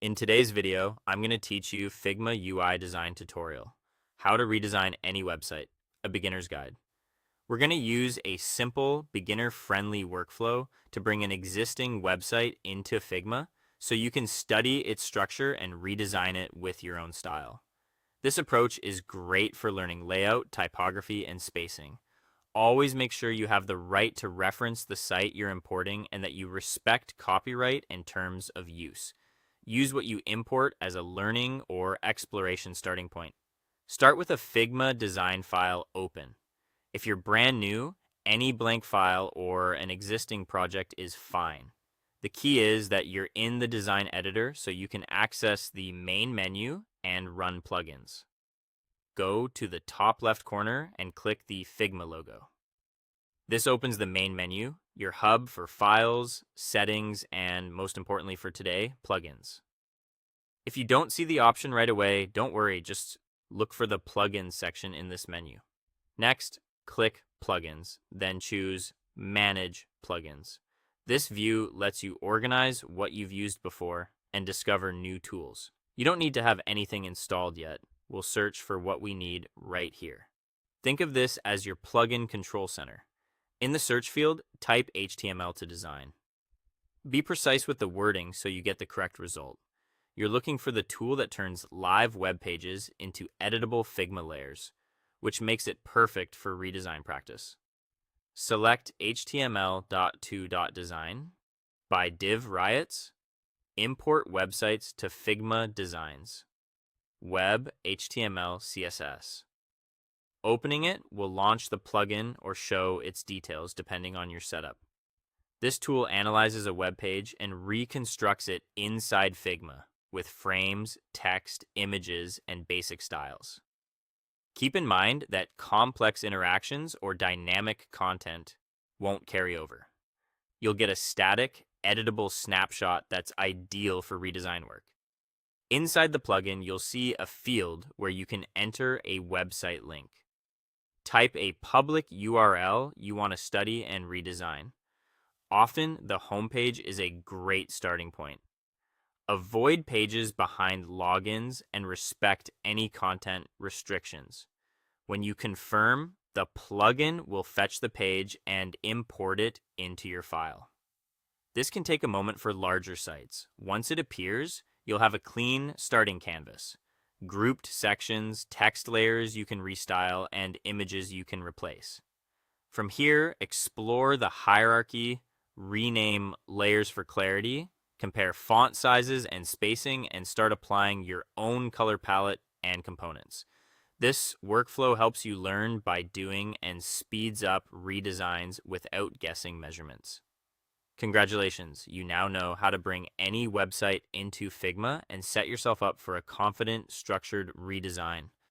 In today's video, I'm going to teach you Figma UI design tutorial, how to redesign any website, a beginner's guide. We're going to use a simple, beginner-friendly workflow to bring an existing website into Figma so you can study its structure and redesign it with your own style. This approach is great for learning layout, typography, and spacing. Always make sure you have the right to reference the site you're importing and that you respect copyright and terms of use. Use what you import as a learning or exploration starting point. Start with a Figma design file open. If you're brand new, any blank file or an existing project is fine. The key is that you're in the design editor so you can access the main menu and run plugins. Go to the top left corner and click the Figma logo. This opens the main menu, your hub for files, settings, and most importantly for today, plugins. If you don't see the option right away, don't worry, just look for the plugins section in this menu. Next, click Plugins, then choose Manage Plugins. This view lets you organize what you've used before and discover new tools. You don't need to have anything installed yet. We'll search for what we need right here. Think of this as your plugin control center. In the search field, type HTML to design. Be precise with the wording so you get the correct result. You're looking for the tool that turns live web pages into editable Figma layers, which makes it perfect for redesign practice. Select html.to.design by div riots, import websites to Figma designs, web HTML CSS. Opening it will launch the plugin or show its details depending on your setup. This tool analyzes a web page and reconstructs it inside Figma with frames, text, images, and basic styles. Keep in mind that complex interactions or dynamic content won't carry over. You'll get a static, editable snapshot that's ideal for redesign work. Inside the plugin, you'll see a field where you can enter a website link. Type a public URL you want to study and redesign. Often, the homepage is a great starting point. Avoid pages behind logins and respect any content restrictions. When you confirm, the plugin will fetch the page and import it into your file. This can take a moment for larger sites. Once it appears, you'll have a clean starting canvas. Grouped sections, text layers you can restyle, and images you can replace. From here, explore the hierarchy, rename layers for clarity, compare font sizes and spacing, and start applying your own color palette and components. This workflow helps you learn by doing and speeds up redesigns without guessing measurements. Congratulations, you now know how to bring any website into Figma and set yourself up for a confident, structured redesign.